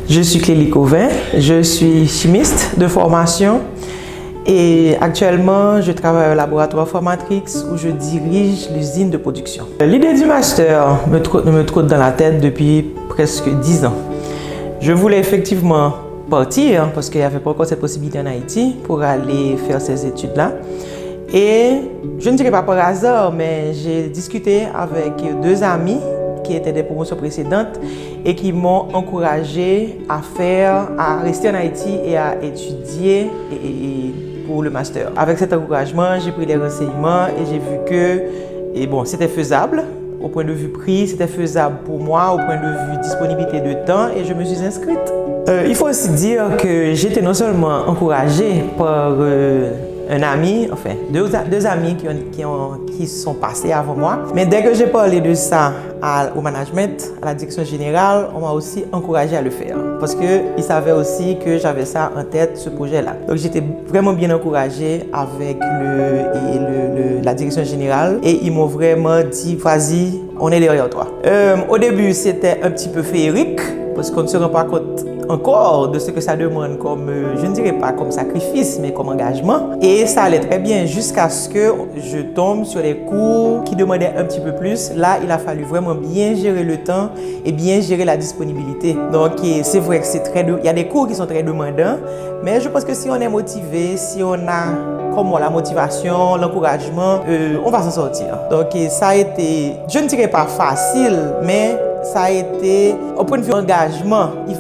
Je suis Clélie Cauvin, je suis chimiste de formation et actuellement je travaille au laboratoire Formatrix où je dirige l'usine de production. L'idée du master me trotte dans la tête depuis presque 10 ans. Je voulais effectivement partir parce qu'il n'y avait pas encore cette possibilité en Haïti pour aller faire ces études-là. Et je ne dirais pas par hasard, mais j'ai discuté avec 2 amis qui étaient des promotions précédentes et qui m'ont encouragé à rester en Haïti et à étudier pour le master. Avec cet encouragement, j'ai pris les renseignements et j'ai vu que c'était faisable. Au point de vue prix, c'était faisable pour moi, au point de vue disponibilité de temps et je me suis inscrite. Il faut aussi dire que j'étais non seulement encouragée par un ami, enfin deux amis qui sont passés avant moi. Mais dès que j'ai parlé de ça au management, à la direction générale, on m'a aussi encouragé à le faire. Parce qu'ils savaient aussi que j'avais ça en tête, ce projet-là. Donc j'étais vraiment bien encouragée avec la direction générale et ils m'ont vraiment dit, vas-y, on est derrière toi. Au début, c'était un petit peu féerique parce qu'on ne se rend pas compte encore de ce que ça demande comme, je ne dirais pas comme sacrifice, mais comme engagement. Et ça allait très bien jusqu'à ce que je tombe sur des cours qui demandaient un petit peu plus. Là, il a fallu vraiment bien gérer le temps et bien gérer la disponibilité. Donc, c'est vrai que il y a des cours qui sont très demandants, mais je pense que si on est motivé, si on a comme moi la motivation, l'encouragement, on va s'en sortir. Donc, ça a été, je ne dirais pas facile, mais ça a été, au point de vue engagement, il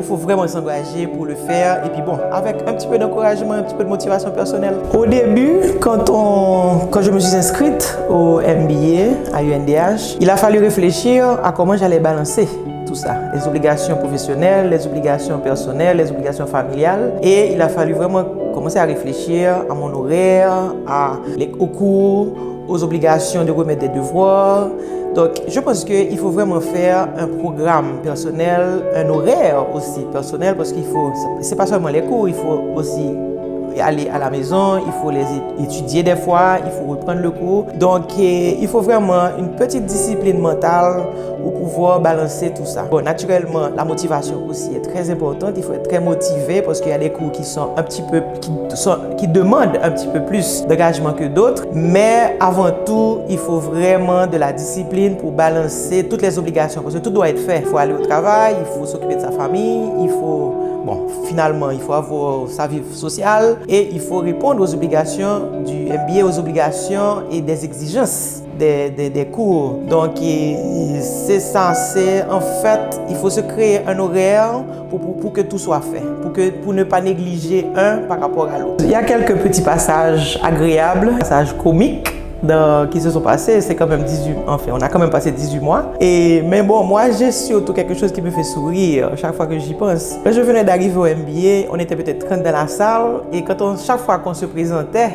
faut vraiment s'engager pour le faire. Et puis bon, avec un petit peu d'encouragement, un petit peu de motivation personnelle. Au début, quand je me suis inscrite au MBA à UNDH, il a fallu réfléchir à comment j'allais balancer tout ça. Les obligations professionnelles, les obligations personnelles, les obligations familiales. Et il a fallu vraiment commencer à réfléchir à mon horaire, aux cours, aux obligations de remettre des devoirs. Donc, je pense qu'il faut vraiment faire un programme personnel, un horaire aussi personnel, parce c'est pas seulement les cours, il faut aussi aller à la maison, il faut les étudier des fois, il faut reprendre le cours. Donc, il faut vraiment une petite discipline mentale pour pouvoir balancer tout ça. Bon, naturellement, la motivation aussi est très importante. Il faut être très motivé parce qu'il y a des cours qui demandent un petit peu plus d'engagement que d'autres. Mais avant tout, il faut vraiment de la discipline pour balancer toutes les obligations parce que tout doit être fait. Il faut aller au travail, il faut s'occuper de sa famille, finalement, il faut avoir sa vie sociale et il faut répondre aux obligations du MBA, aux obligations et des exigences des cours. Donc, c'est censé, en fait, il faut se créer un horaire pour que tout soit fait, pour ne pas négliger un par rapport à l'autre. Il y a quelques petits passages agréables, passages comiques qui se sont passés, c'est quand même on a quand même passé 18 mois. Mais bon, moi j'ai surtout quelque chose qui me fait sourire chaque fois que j'y pense. Quand je venais d'arriver au MBA, on était peut-être 30 dans la salle et chaque fois qu'on se présentait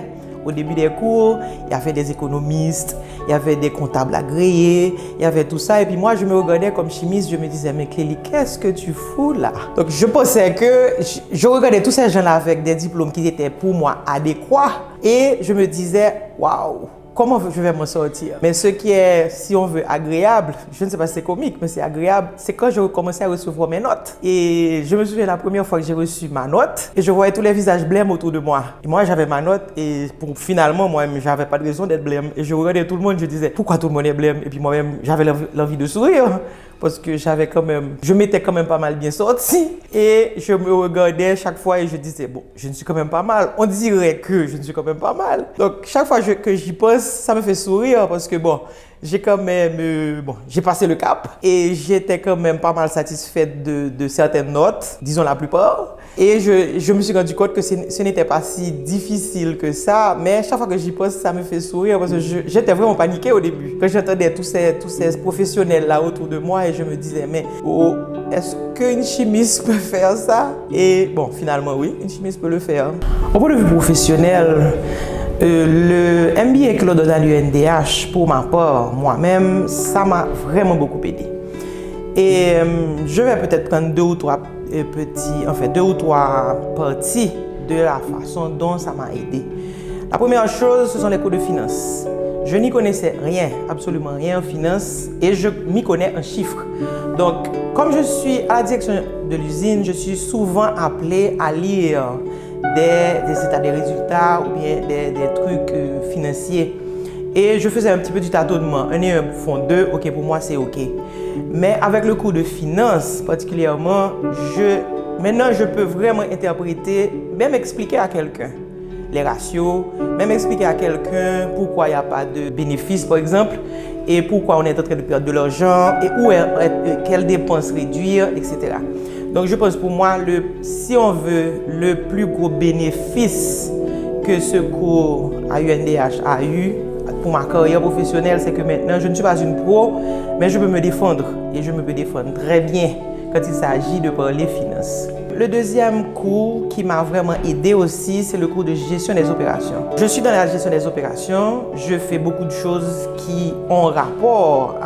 au début des cours, il y avait des économistes, il y avait des comptables agréés, il y avait tout ça. Et puis moi, je me regardais comme chimiste, je me disais, mais Clélie, qu'est-ce que tu fous là? Donc je pensais que je regardais tous ces gens-là avec des diplômes qui étaient pour moi adéquats et je me disais, waouh! Comment je vais m'en sortir? Mais ce qui est, si on veut, agréable, je ne sais pas si c'est comique, mais c'est agréable, c'est quand je commençais à recevoir mes notes. Et je me souviens la première fois que j'ai reçu ma note, et je voyais tous les visages blêmes autour de moi. Et moi, j'avais ma note, et finalement, moi-même, j'avais pas de raison d'être blême. Et je regardais tout le monde, je disais, pourquoi tout le monde est blême? Et puis moi-même, j'avais l'envie de sourire. Parce que je m'étais quand même pas mal bien sorti. Et je me regardais chaque fois et je disais, bon, je ne suis quand même pas mal. On dirait que je ne suis quand même pas mal. Donc, chaque fois que j'y pense, ça me fait sourire parce que bon, j'ai passé le cap et j'étais quand même pas mal satisfaite de certaines notes, disons la plupart. Et je me suis rendu compte que ce n'était pas si difficile que ça, mais chaque fois que j'y pense, ça me fait sourire parce que j'étais vraiment paniquée au début. Quand j'entendais tous ces professionnels là autour de moi et je me disais, mais est-ce qu'une chimiste peut faire ça? Et bon, finalement oui, une chimiste peut le faire. Au point de vue professionnel, le MBA que l'on donne à l'UNDH, pour ma part, moi-même, ça m'a vraiment beaucoup aidé. Et je vais peut-être prendre deux ou trois parties de la façon dont ça m'a aidé. La première chose, ce sont les cours de finance. Je n'y connaissais rien, absolument rien en finance et je m'y connais en chiffres. Donc, comme je suis à la direction de l'usine, je suis souvent appelé à lire des états des résultats ou bien des trucs financiers. Et je faisais un petit peu du tâtonnement. 1 et 1 font 2, ok, pour moi c'est ok. Mais avec le cours de finance particulièrement, maintenant je peux vraiment interpréter, même expliquer à quelqu'un les ratios, même expliquer à quelqu'un pourquoi il n'y a pas de bénéfice par exemple, et pourquoi on est en train de perdre de l'argent, et quelles dépenses réduire, etc. Donc je pense pour moi, si on veut le plus gros bénéfice que ce cours à UNDH a eu pour ma carrière professionnelle, c'est que maintenant je ne suis pas une pro, mais je peux me défendre et je me peux défendre très bien quand il s'agit de parler finances. Le deuxième cours qui m'a vraiment aidé aussi, c'est le cours de gestion des opérations. Je suis dans la gestion des opérations, je fais beaucoup de choses qui ont rapport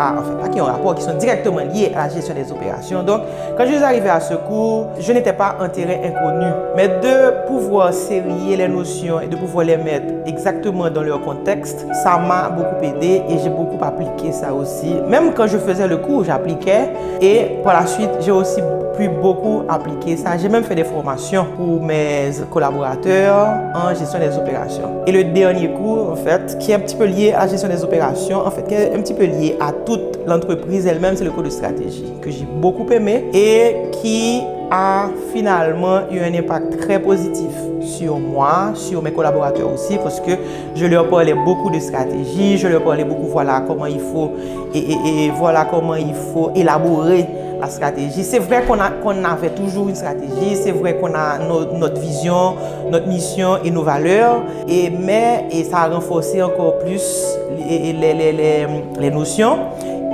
qui sont directement liées à la gestion des opérations. Donc, quand je suis arrivé à ce cours, je n'étais pas en terrain inconnu, mais de pouvoir serrer les notions et de pouvoir les mettre exactement dans leur contexte, ça m'a beaucoup aidé et j'ai beaucoup appliqué ça aussi. Même quand je faisais le cours, j'appliquais et par la suite, j'ai aussi pu beaucoup appliquer ça. J'ai même fait des formations pour mes collaborateurs en gestion des opérations. Et le dernier cours, en fait, qui est un petit peu lié à la gestion des opérations, en fait, qui est un petit peu lié à toute l'entreprise elle-même, c'est le cours de stratégie que j'ai beaucoup aimé et qui a finalement eu un impact très positif sur moi, sur mes collaborateurs aussi, parce que je leur parlais beaucoup de stratégie, je leur parlais beaucoup, voilà comment il faut et voilà comment il faut élaborer la stratégie. C'est vrai qu'on avait toujours une stratégie, c'est vrai qu'on a notre vision, notre mission et nos valeurs, mais ça a renforcé encore plus les notions.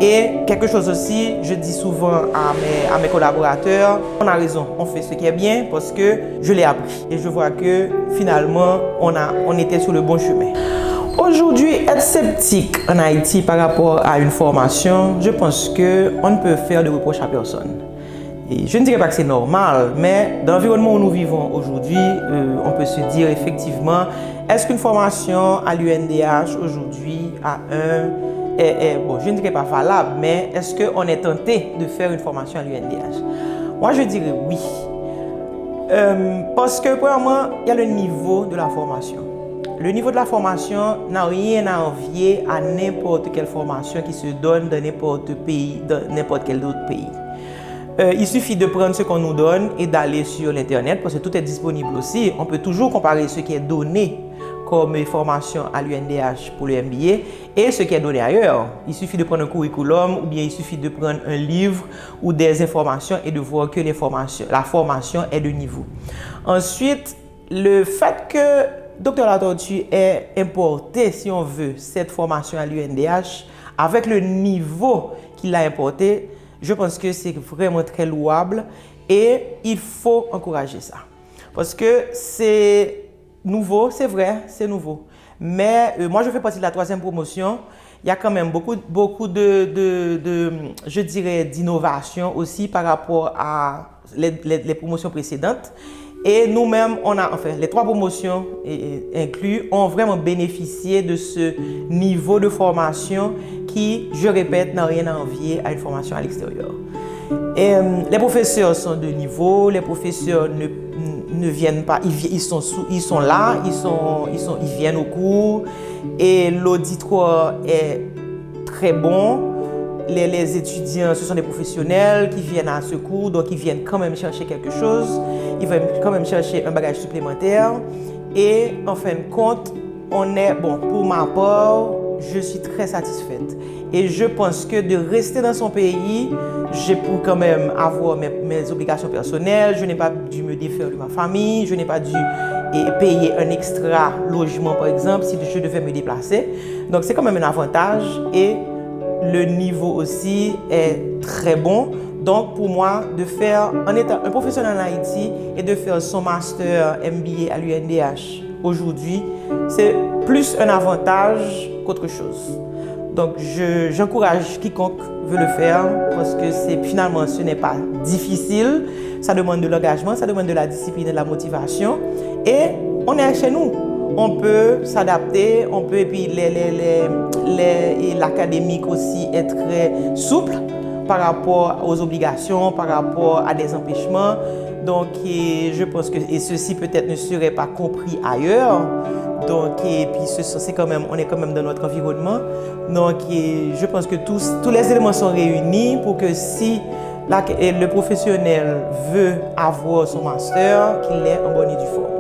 Et quelque chose aussi, je dis souvent à mes collaborateurs, on a raison, on fait ce qui est bien parce que je l'ai appris. Et je vois que finalement, on était sur le bon chemin. Aujourd'hui, être sceptique en Haïti par rapport à une formation, je pense qu'on ne peut faire de reproche à personne. Et je ne dirais pas que c'est normal, mais dans l'environnement où nous vivons aujourd'hui, on peut se dire effectivement, est-ce qu'une formation à l'UNDH aujourd'hui bon, je ne dirais pas valable, mais est-ce qu'on est tenté de faire une formation à l'UNDH? Moi, je dirais oui. Parce que, premièrement, il y a le niveau de la formation. Le niveau de la formation n'a rien à envier à n'importe quelle formation qui se donne dans n'importe quel autre pays. Il suffit de prendre ce qu'on nous donne et d'aller sur l'Internet parce que tout est disponible aussi. On peut toujours comparer ce qui est donné comme formation à l'UNDH pour le MBA et ce qui est donné ailleurs. Il suffit de prendre un curriculum ou bien il suffit de prendre un livre ou des informations et de voir que la formation est de niveau. Ensuite, le fait que Dr Latortue ait importé, si on veut, cette formation à l'UNDH avec le niveau qu'il a importé, je pense que c'est vraiment très louable et il faut encourager ça. Parce que c'est nouveau, c'est vrai, c'est nouveau. Mais moi, je fais partie de la 3e promotion. Il y a quand même beaucoup je dirais, d'innovation aussi par rapport à les promotions précédentes. Et nous-mêmes, les 3 promotions inclus, ont vraiment bénéficié de ce niveau de formation qui, je répète, n'a rien à envier à une formation à l'extérieur. Les professeurs sont de niveau, les professeurs ne viennent pas, ils sont là, ils viennent au cours et l'auditoire est très bon. Les étudiants, ce sont des professionnels qui viennent à ce cours, donc ils viennent quand même chercher quelque chose, ils viennent quand même chercher un bagage supplémentaire. Et en fin de compte, pour ma part, je suis très satisfaite. Et je pense que de rester dans son pays, j'ai pu quand même avoir mes obligations personnelles, je n'ai pas dû me défaire de ma famille, je n'ai pas dû payer un extra logement par exemple si je devais me déplacer. Donc c'est quand même un avantage et le niveau aussi est très bon. Donc pour moi, en étant un professionnel en Haïti et de faire son master MBA à l'UNDH aujourd'hui, c'est plus un avantage qu'autre chose. Donc j'encourage quiconque veut le faire parce que finalement ce n'est pas difficile, ça demande de l'engagement, ça demande de la discipline et de la motivation et on est chez nous. on peut s'adapter, on peut, et puis l'académique aussi est très souple par rapport aux obligations, par rapport à des empêchements. Donc, je pense que ceci peut-être ne serait pas compris ailleurs. Donc, et puis c'est quand même, on est quand même dans notre environnement. Donc, je pense que tous les éléments sont réunis pour que si le professionnel veut avoir son master, qu'il ait en bonne et due forme.